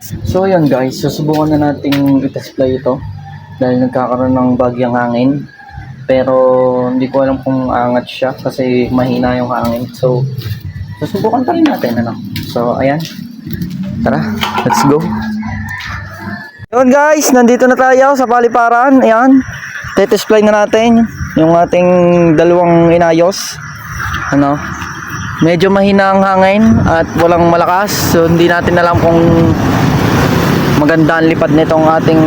So ayun guys, susubukan na nating i-display ito dahil nagkakaroon ng bagyang hangin. Pero hindi ko alam kung aangat siya kasi mahina yung hangin. So susubukan pa rin natin ano. So ayan. Tara, let's go. Yun guys, nandito na tayo sa paliparan. Ayan. I-display na natin yung ating dalawang inayos. Ano? Medyo mahina ang hangin at walang malakas. So hindi natin alam kung maganda ang lipad nitong ating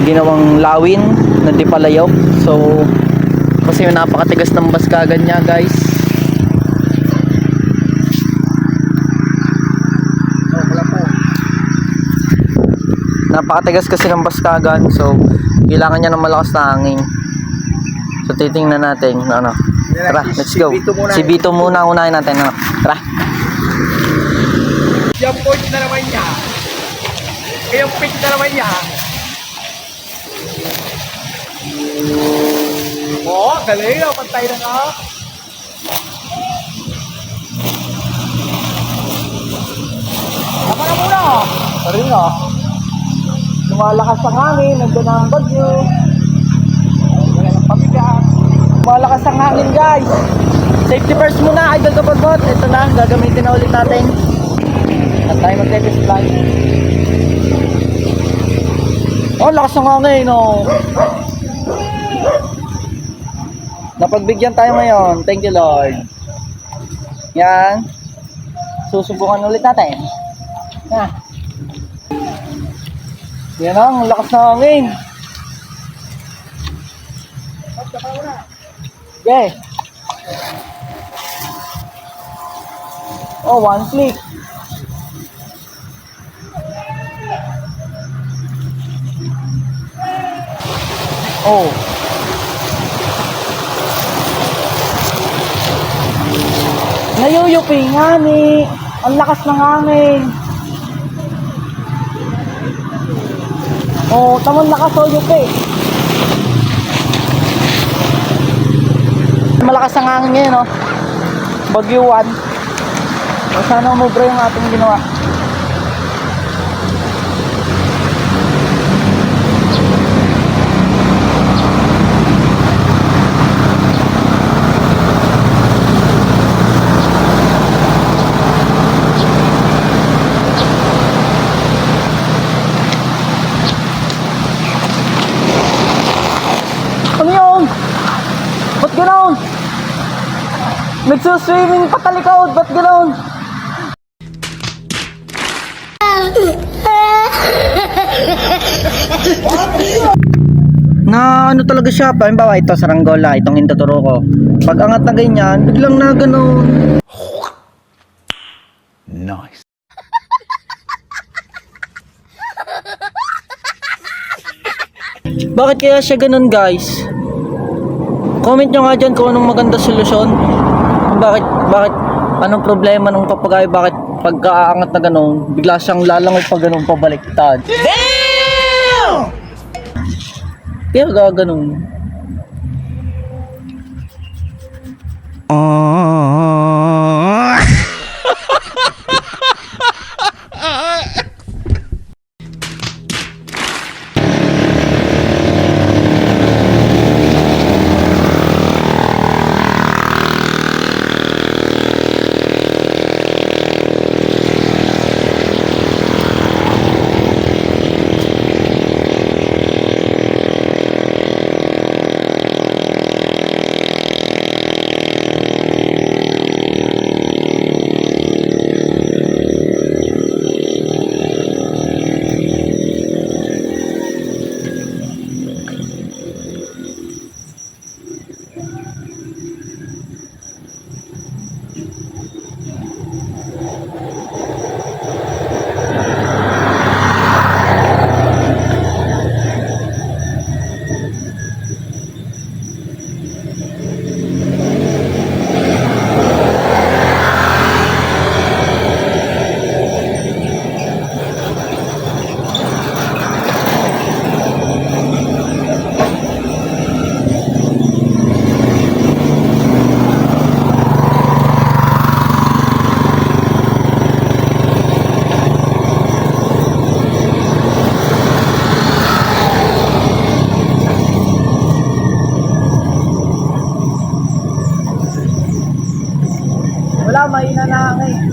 ginawang lawin na di palayok. So kasi napakatigas ng baskagan niya guys. Napakatigas kasi ng baskagan. So kailangan niya ng malakas na hangin. So titingnan natin ano. Tara, let's go. Si Vito muna unahin natin ano. Tara. Yung point na naman niya. Yung pick na naman niya. Oo, galing. Pantay na nga. Tama na muna. Sorry nga. Lumalakas ang hangin, nandun ang bagyo. Wala ng pabigat. Lumalakas ang hangin guys. Safety first muna, idol kapag-bot. Ito na, gagamitin na ulit natin. At tayo mag-display. Oh, lakas ng hangin, no. Napagbigyan tayo ngayon. Thank you, Lord. Yan. Susubukan ulit natin. Yan ang lakas ng hangin. Okay. Oh, one click. Oh. Nayuyupi nga ni. Ang lakas ng hangin. Oh, tamang lakas o yupi. Malakas ang hangin ngayon, no? Bagyuan. O sana umubra yung ating ginawa. Ano yun? Ba't ganoon? Nagsuswimming patalikod, ba't ganoon? Na ano talaga siya, halimbawa ito saranggola, itong indoturo ko. Pag angat na ganyan, biglang na ganoon. Nice. Bakit kaya siya ganun guys? Comment nyo nga dyan kung anong maganda solusyon. Bakit, anong problema ng papagayo? Bakit pagka-aangat na ganun, bigla siyang lalangoy pa ganun pabaliktad? Damn! Kaya gaganon. na hangin.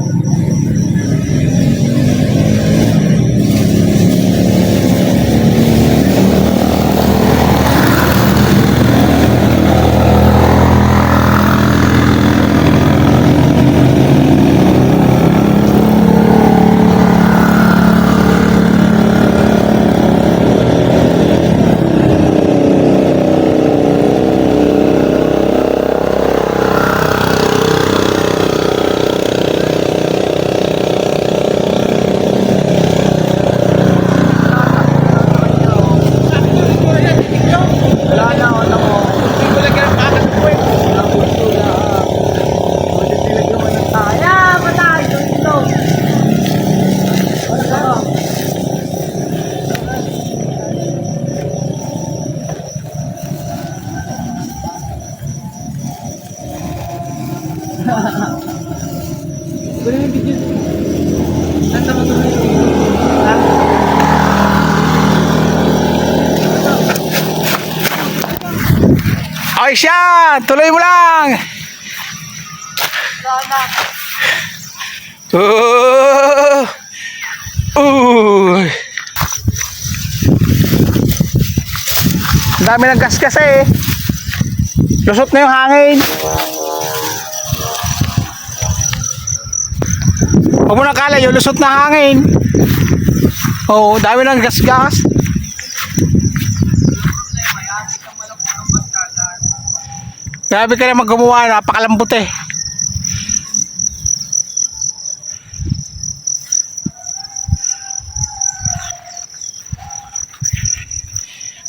Okay siya! Tuloy mo lang! Ang dami ng gas kasi. Lusot na yung hangin. Huwag mo nang kala yung lusot na hangin. Oo, dami ng gas-gas. Grabe ka naman gumawa, napakalambot eh.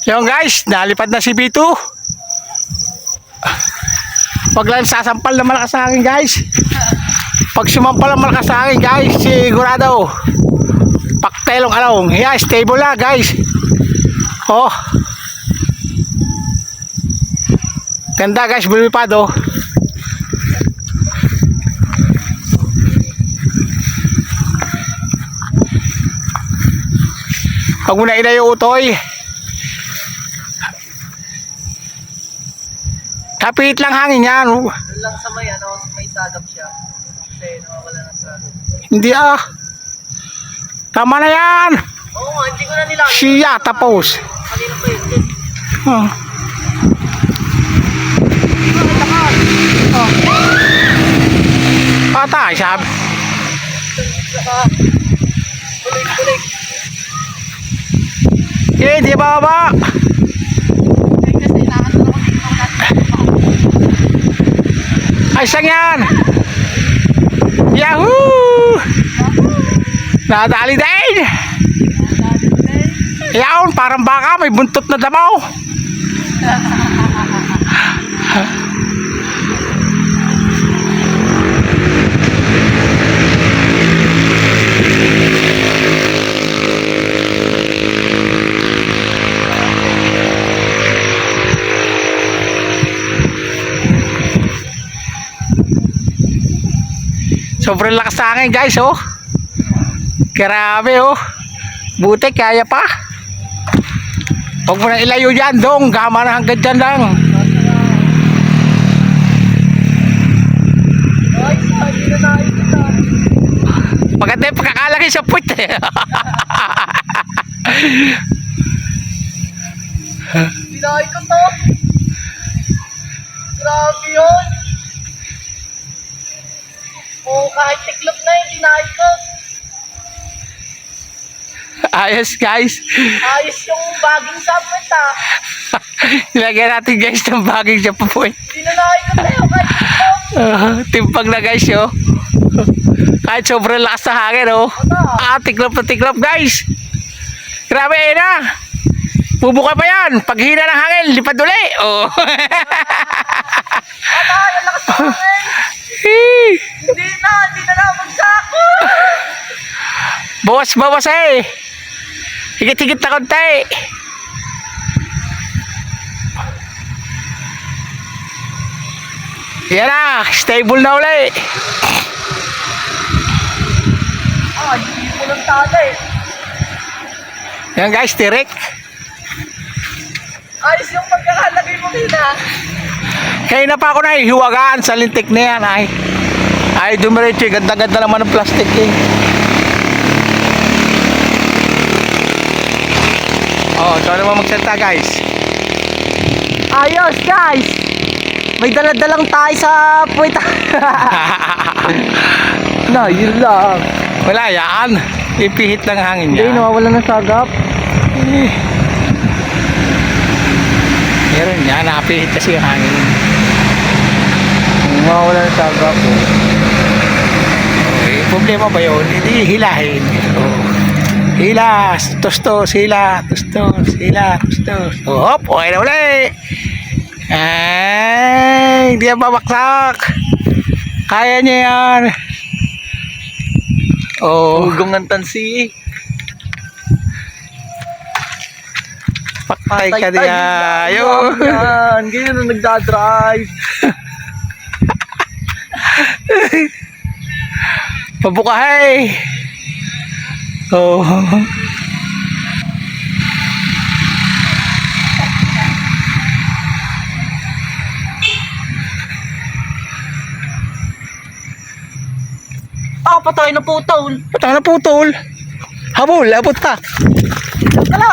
Yung guys, nalipad na si B2. Pag lang sasampal na malakas sa akin guys. Pag sumampal na malakas sa akin guys, sigurado. Paktelong along. Yeah, stable na guys. Oh. Ganda guys, lumipad oh. Pag muna ina yung utoy. Kapit lang hangin yan. Doon lang sa may ano, sa may sadap siya. Kasi nawawala ng sadap. Hindi ah. Tama na yan. Oo nga, hindi ko na nila. Siya, tapos. Kanina pa yun. Oh. Patay, sabi. Tulig-tulig. Eh, di ba? Ay, sang yan. Yahoo! Nadali din. Yaon, parang baka may buntot na damaw. Sobrang lakas sa akin guys oh. Grabe oh. Buti kaya pa. Huwag mo na ilayo dyan dong. Gama na hanggang dyan lang. Ay, hindi na nakikita. Maganda yung pagkakalaki sa puwit eh. Dinahay ko to. Grabe yun. Oo, kahit tiklop na yun, dinahay ko. Ayos guys. Ayos yung baging sapit ah. Nilagyan natin guys ng baging sa puwit. Dinahay ko tayo kahit tiklop. Timpag na guys oh. Kahit sobrang lakas na hangin oh. Tiklop na tiklop guys. Grabe na. Bubuka pa yan. Pag hina ng hangin, lipad uli. Oh. Yung lakas ng hangin. Hindi na magsako. Bawas eh. Higit-higit na konti. Yan na, stable na uli. Hindi mo lang tala eh. Yan guys, tirik. Ayos yung pagkakalagay mo kina. Kaya na pa ako nahihiwagaan sa lintik na yan ay. Ay, dumiretso. Ganda-ganda naman ng plastic eh. Oh, ito naman magsalita guys. Ayos guys! May daladalang tayo sa puwita. Na, yun lang. Wala yan. Ipihit lang hangin Hindi, niya. nawawala ng sagap. Meron yan. Napihit kasi yung hangin. Nawawala ng sagap. Okay. Problema ba yun? Hindi hilahin. Oh. Hila, tostos, hila, tostos, hila, tostos. Oh, hop, okay na ulit. Ay, hindi yan babaksak. Kaya niya yan. Oh, Hugong ng tansi. patay ka niya. Ayun. Yan. Ganyan na nagdadrive. Pabukahay. Oh. Ah, patay na putol. Patay na putol. Habol, abot ka. Tala.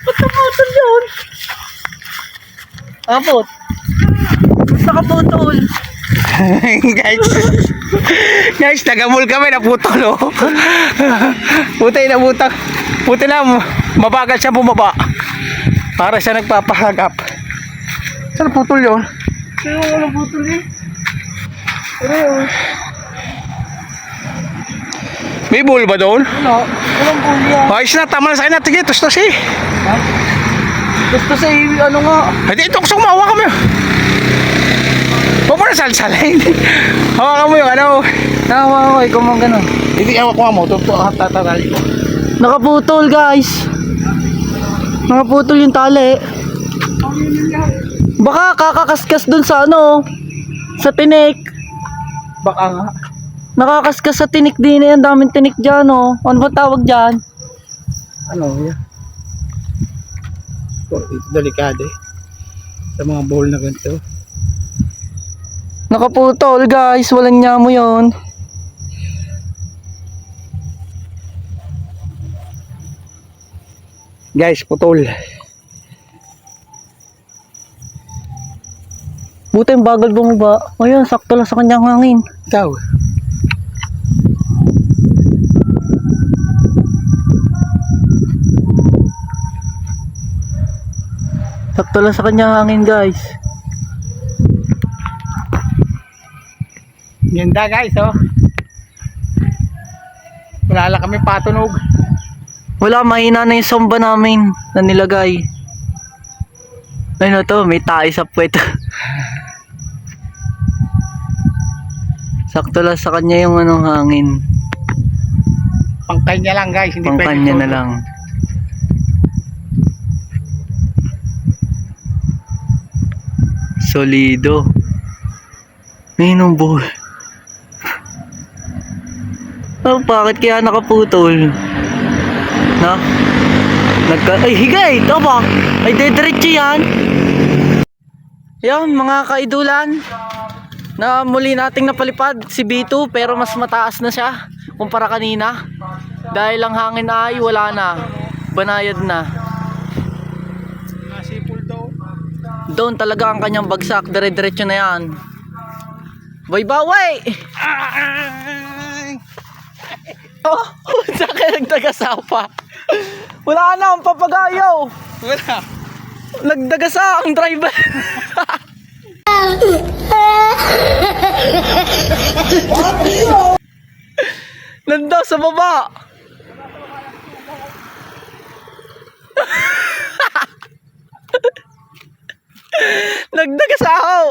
Nakaputol yun. Abot. Nakaputol. guys, guys, nagamul kami, naputol oh. Putay na butang. Puti na, mabagal siya bumaba. Para siya nagpapahagap. Saan putol yun? Kaya walang putol eh. Pero May bull ba doon? wala. Walang bulya. Ayos na, tama na sa akin na. Tige, tustos eh. Gusto sa ano nga. Hindi, ito gusto kumawa kami. Huwag mo na salsalin. Hawakan mo yung ano. Nahawa ko, ikaw mong ganun. Hindi, hawak mo. Tatatali ko. Nakaputol guys. Nakaputol yung tali. Baka kakakaskas dun sa ano. Sa tinik. Baka nga. Nakakaskas sa tinik din yan. Daming tinik dyan oh. Ano ba tawag dyan? Ano yan? Delikado eh. Sa mga bowl na ganito. Nakaputol guys. Walang nyamo yun. Guys, putol. Buti yung bagal bumaba. Ayun, sakto lang sa kanyang hangin. Ikaw. Sakto lang sa kanyang hangin guys. Ganda guys, oh. Wala lang kami patunog. Wala, mahina na yung somba namin na nilagay. Ano to, may tayo sa puwet. Sakto lang sa kanya yung anong hangin. Pangkanya lang guys, hindi Pang pwede kanya todo. na lang. Solido. Minong bull. Oh, bakit kaya nakaputol? Na? Ay, higay! Ito ba? Ay, dediretso yan. Yan, mga kaidulan. Na muli nating napalipad si B2 pero mas mataas na siya kumpara kanina. Dahil ang hangin ay wala na. Banayad na. Nasipul daw. Doon talaga ang kanyang bagsak. Dire-diretso na yan. Bye-bye! Oh, saan ka nagdagasa pa? Wala na ang papagayaw. Wala. Nagdagasa ang driver. Nanda sa baba. Nagdagasa ako.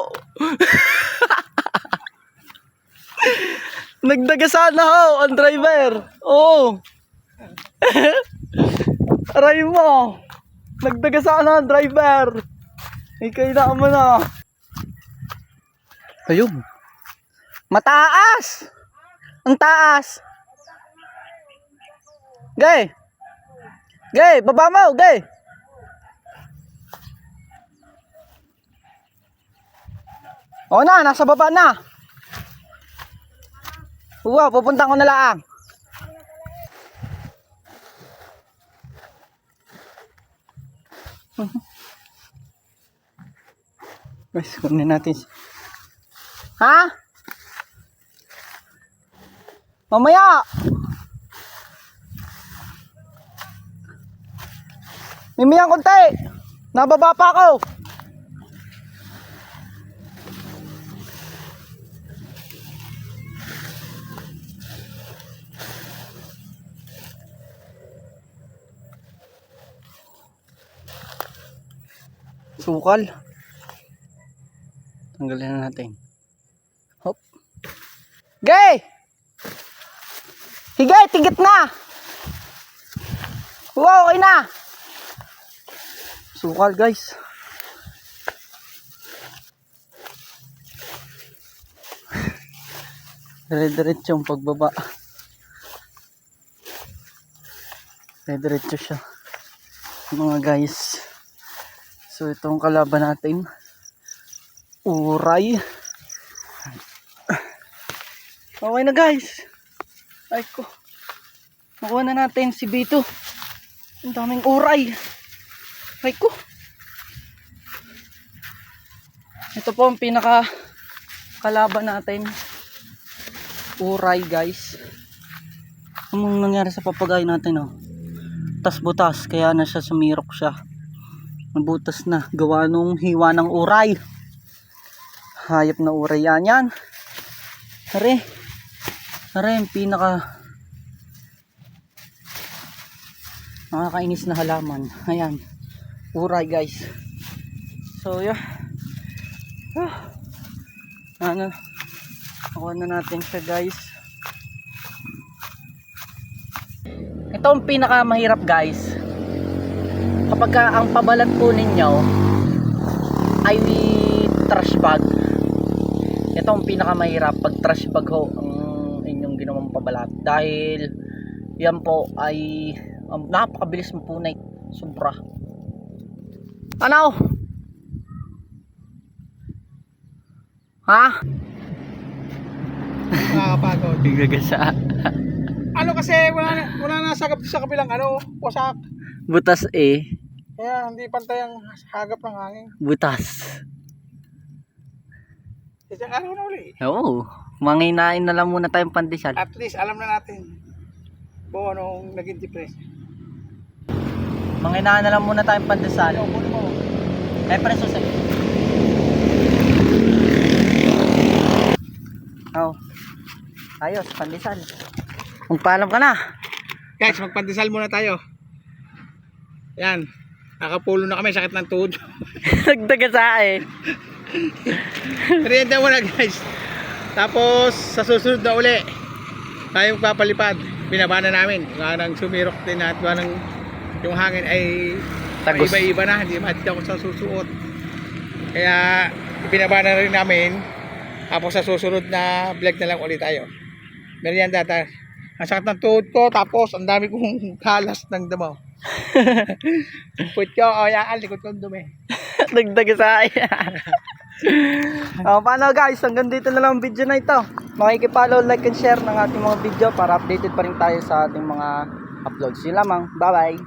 Nagdagasa na ako ang driver. Oo. Aray mo. Nagdagasa na ang driver. Kailangan mo na. Ayun. Mataas. Ang taas. Gay! Gay! Baba mo! Gay! O na, nasa baba na. Wow, pupunta ko na lang. Guys, kunin natin. Ha? Mamaya. Mimiyang konti. Nababa pa ako. Sukal. Tanggalin na natin. Hop. Gay! Higay, tigit na! Wow, okay na! Sukal guys. Dire-diretso yung pagbaba. Dire-diretso siya. Mga guys. So itong kalaban natin, uray. Okay na guys. Ay ko. Nakuha na natin si Bito. Ang daming uray. Ay ko. Ito po ang pinaka kalaban natin. Uray guys. Anong nangyari sa papagay natin oh? Tas butas kaya na siya sumirok siya. Nabutas na gawa nung hiwa ng uray. Hayop na uray yan. Are yung pinaka nakakainis na halaman. Ayan, uray guys. So yeah, ano, nakuha na natin siya guys. Ito ang pinaka mahirap guys. Kapag ang pabalat po ninyo ay trash bag, ito ang pinakamahirap pag trash bag ho ang inyong ginawang pabalat, dahil yan po ay napakabilis mapunay, sobra. Ano? Ha? Nakakapagod. Gagasa. Ano kasi wala na sagap sa kabilang wasak. Butas eh. Kaya hindi pantay ang hagap ng hangin. Butas. Isang araw na uli. Oo. Manginain na lang muna tayong pandesal. At least alam na natin kung anong naging depress. Manginain na lang muna tayong pandesal. Ayaw mo mo. Ay preso sa. Oh. Ayos, pandesal. Magpaalam ka na. Guys, magpandesal muna tayo. Yan. Nakapulo na kami, sakit ng tuhod. Nagdaga sa eh. Merienda muna guys. Tapos sa susunod na uli tayong papalipad. Binabana namin. Gawa ng sumirok din at gawa ng yung hangin ay Tagos. iba-iba na. Hindi ako sa susuot. Kaya binabana rin namin. Tapos sa susunod na vlog na lang ulit tayo. Merienda tayo. Ang sakit ng tuhod ko. Tapos ang dami kong kalas ng damo. Put ko, yan, likod ko dumi. Nagdaga sa paano guys, hanggang dito na lang ang video na ito. Makikipollow, like and share ng ating mga video para updated pa rin tayo sa ating mga uploads. Yun lamang, bye bye.